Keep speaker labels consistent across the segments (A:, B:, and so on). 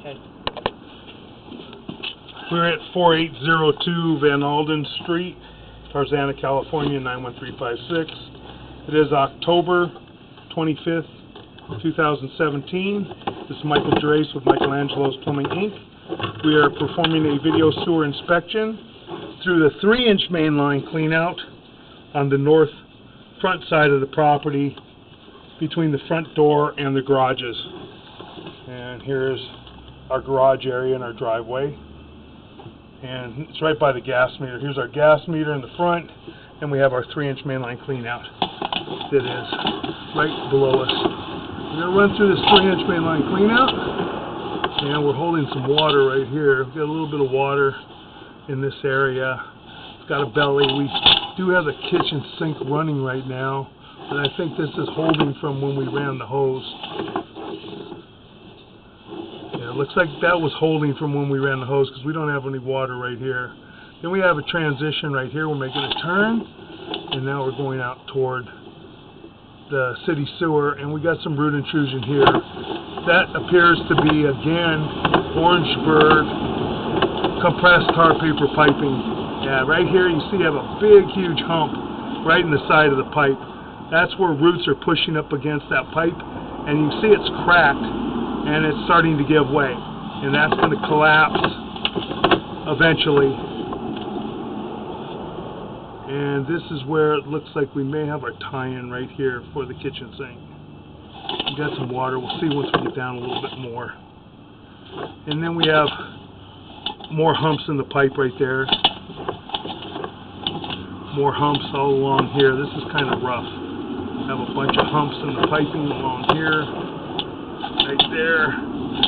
A: Okay.
B: We're at 4802 Vanalden Street, Tarzana, California, 91356. It is October 25th, 2017. This is Michael Drace with Michelangelo Plumbing, Inc. We are performing a video sewer inspection through the 3-inch main line cleanout on the north front side of the property between the front door and the garages. And here's our garage area and our driveway. And it's right by the gas meter. Here's our gas meter in the front, and we have our 3-inch main line cleanout that is right below us. We're going to run through this 3-inch main line cleanout, and we're holding some water right here. We've got a little bit of water in this area. It's got a belly. We do have a kitchen sink running right now, but I think this is holding from when we ran the hose. Yeah, it looks like that was holding from when we ran the hose because we don't have any water right here. Then we have a transition right here. We're making a turn, and now we're going out toward the city sewer, and we got some root intrusion here. That appears to be, again, Orangeburg compressed tar paper piping. Yeah, right here you see I have a big, huge hump right in the side of the pipe. That's where roots are pushing up against that pipe, and you can see it's cracked, and it's starting to give way, and that's going to collapse eventually. And this is where it looks like we may have our tie-in right here for the kitchen sink. We got some water. We'll see once we get down a little bit more. And then we have more humps in the pipe right there. More humps all along here. This is kind of rough. I have a bunch of humps in the piping along here, right there.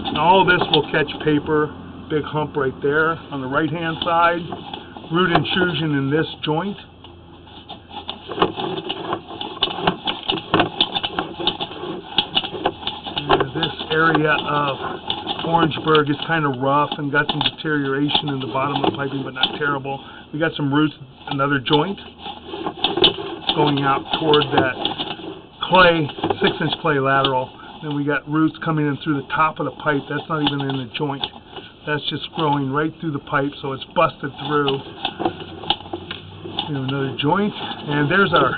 B: And all this will catch paper. Big hump right there on the right-hand side. Root intrusion in this joint. And this area of Orangeburg is kind of rough and got some deterioration in the bottom of the piping, but not terrible. We got some roots, another joint going out toward that clay, 6-inch clay lateral. Then we got roots coming in through the top of the pipe. That's not even in the joint. That's just growing right through the pipe, so it's busted through. Another joint, and there's our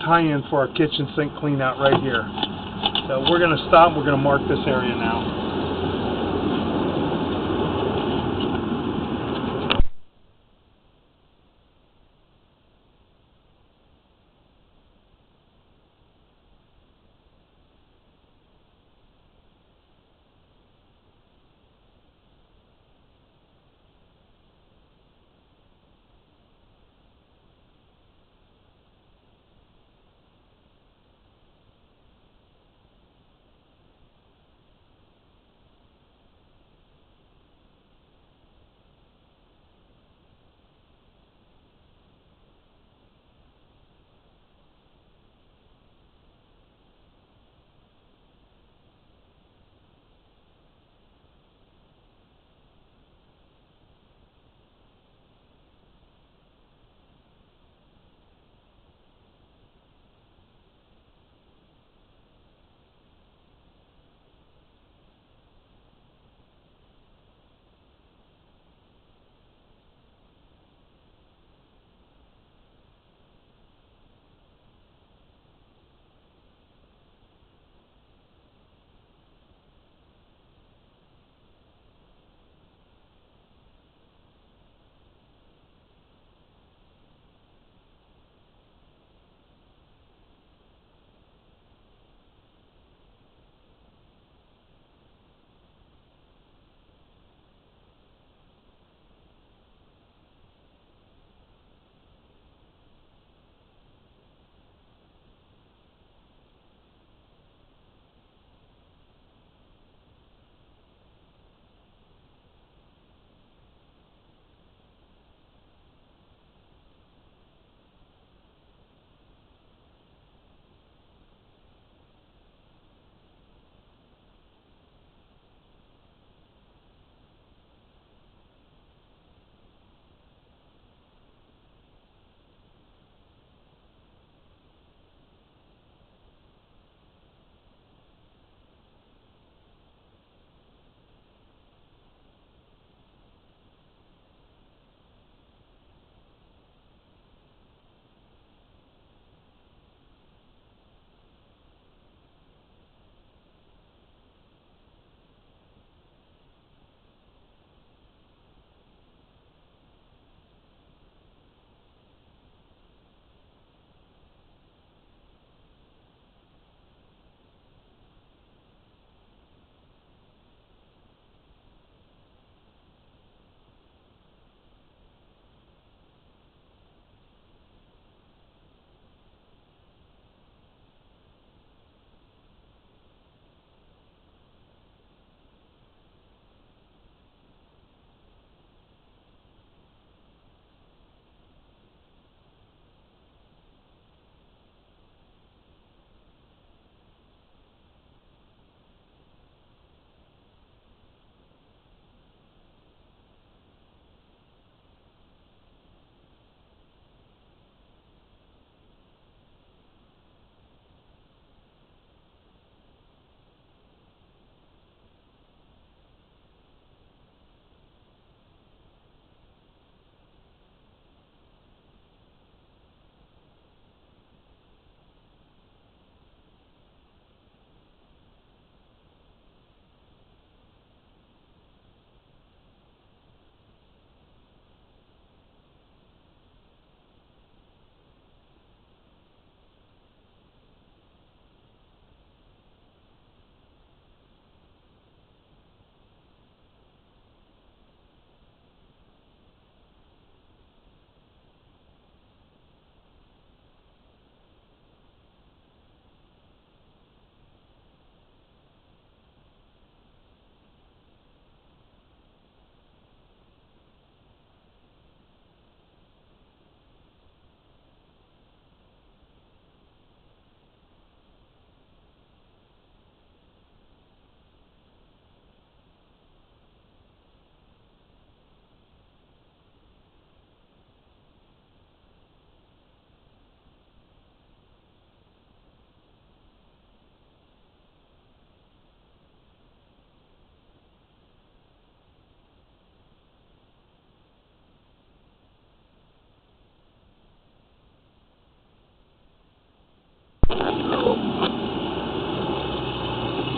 B: tie-in for our kitchen sink clean out right here. So we're going to stop. We're going to mark this area now.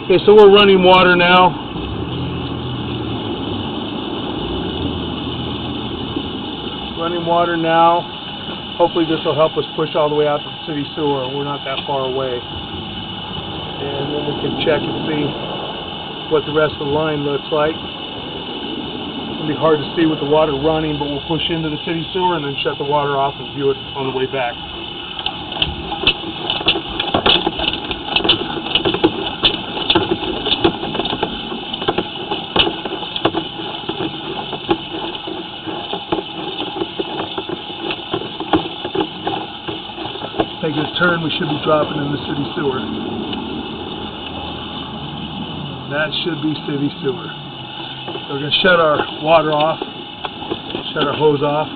B: Okay, so we're running water now. Running water now. Hopefully this will help us push all the way out to the city sewer. We're not that far away. And then we can check and see what the rest of the line looks like. It'll be hard to see with the water running, but we'll push into the city sewer and then shut the water off and view it on the way back. Take a turn, we should be dropping in the city sewer. That should be city sewer. So we're going to shut our water off, shut our hose off.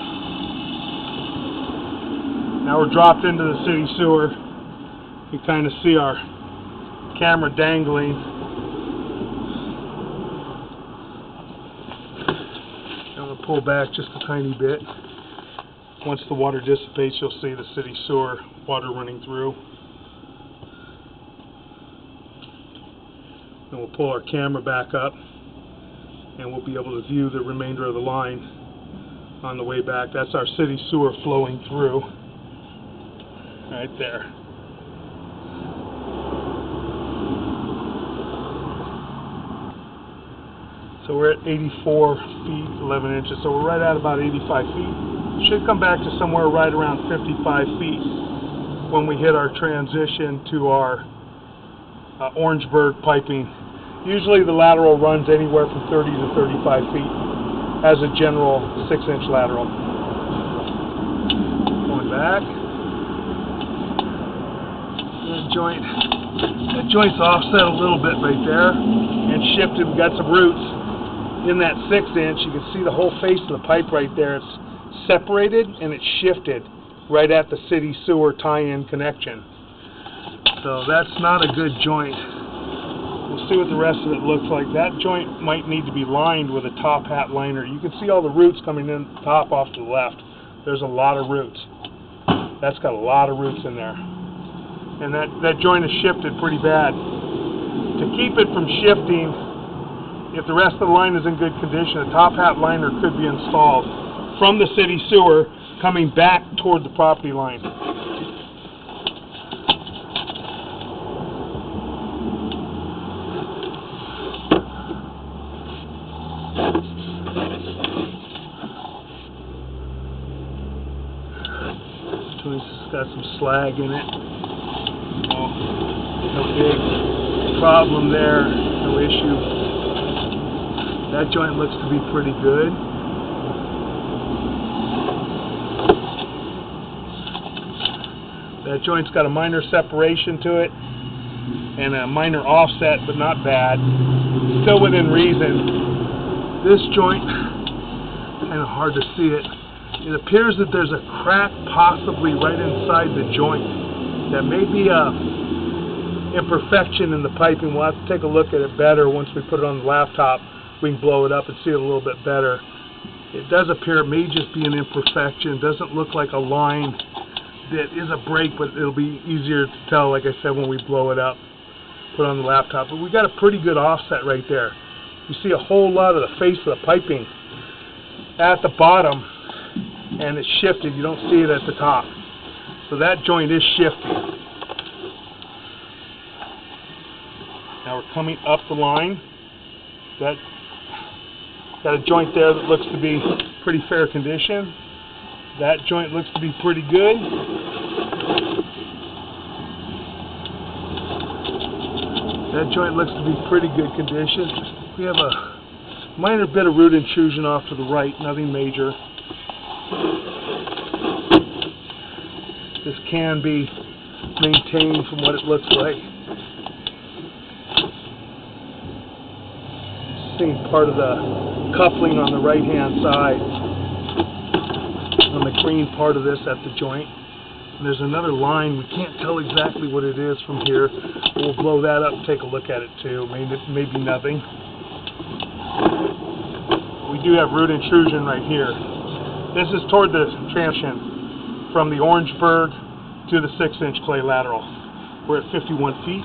B: Now we're dropped into the city sewer. You kind of see our camera dangling. I'm going to pull back just a tiny bit. Once the water dissipates, you'll see the city sewer water running through. And we'll pull our camera back up and we'll be able to view the remainder of the line on the way back. That's our city sewer flowing through right there. So we're at 84 feet 11 inches, so we're right at about 85 feet. Should come back to somewhere right around 55 feet when we hit our transition to our Orangeburg piping. Usually the lateral runs anywhere from 30 to 35 feet as a general 6-inch lateral. Going back. That joint's offset a little bit right there and shifted. We've got some roots in that 6-inch. You can see the whole face of the pipe right there. It's separated and it's shifted right at the city sewer tie-in connection. So that's not a good joint. We'll see what the rest of it looks like. That joint might need to be lined with a top hat liner. You can see all the roots coming in top off to the left. There's a lot of roots. That's got a lot of roots in there. And that joint is shifted pretty bad. To keep it from shifting, if the rest of the line is in good condition, a top hat liner could be installed from the city sewer coming back toward the property line. It's got some slag in it. Oh, no big problem there, no issue. That joint looks to be pretty good. That joint's got a minor separation to it and a minor offset, but not bad. Still within reason. This joint, kind of hard to see it. It appears that there's a crack possibly right inside the joint. That may be a imperfection in the piping. We'll have to take a look at it better once we put it on the laptop. We can blow it up and see it a little bit better. It does appear it may just be an imperfection. It doesn't look like a line that is a break, but it'll be easier to tell, like I said, when we blow it up, put it on the laptop. But we got a pretty good offset right there. You see a whole lot of the face of the piping at the bottom, and it's shifted. You don't see it at the top. So that joint is shifting. Now we're coming up the line. Got a joint there that looks to be pretty fair condition. That joint looks to be pretty good. That joint looks to be pretty good condition. We have a minor bit of root intrusion off to the right, nothing major. This can be maintained from what it looks like. Seeing part of the coupling on the right hand side, on the green part of this at the joint. And there's another line. We can't tell exactly what it is from here. We'll blow that up and take a look at it too. Maybe nothing. We do have root intrusion right here. This is toward the transition from the Orangeburg to the 6-inch clay lateral. We're at 51 feet.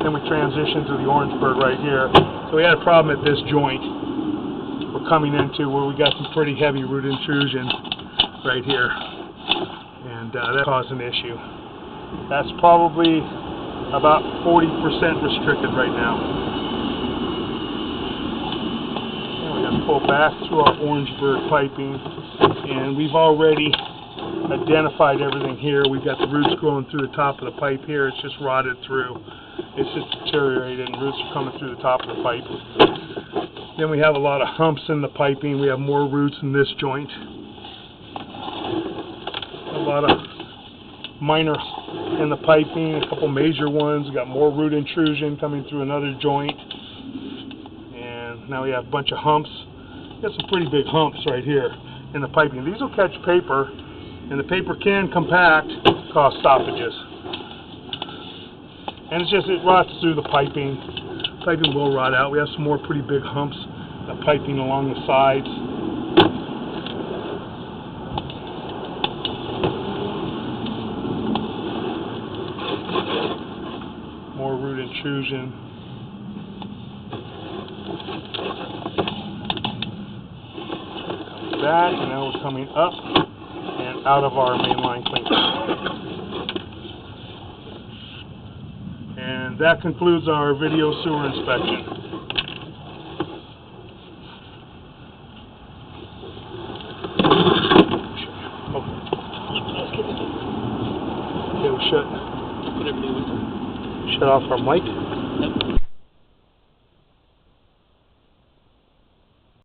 B: Then we transitioned to the Orangeburg right here. So we had a problem at this joint we're coming into where we got some pretty heavy root intrusion right here. And that caused an issue. That's probably about 40% restricted right now. And we're going to pull back through our Orangeburg piping, and we've already identified everything here. We've got the roots growing through the top of the pipe here. It's just rotted through. It's just deteriorated, and roots are coming through the top of the pipe. Then we have a lot of humps in the piping. We have more roots in this joint. A lot of minor in the piping, a couple major ones. We got more root intrusion coming through another joint. And now we have a bunch of humps. We got some pretty big humps right here in the piping. These will catch paper, and the paper can compact, cause stoppages. And it's just, it rots through the piping. Piping will rot out. We have some more pretty big humps, piping along the sides. More root intrusion. Comes back, and now we're coming up and out of our mainline cleaner. And that concludes our video sewer inspection. Okay, we'll shut off our mic.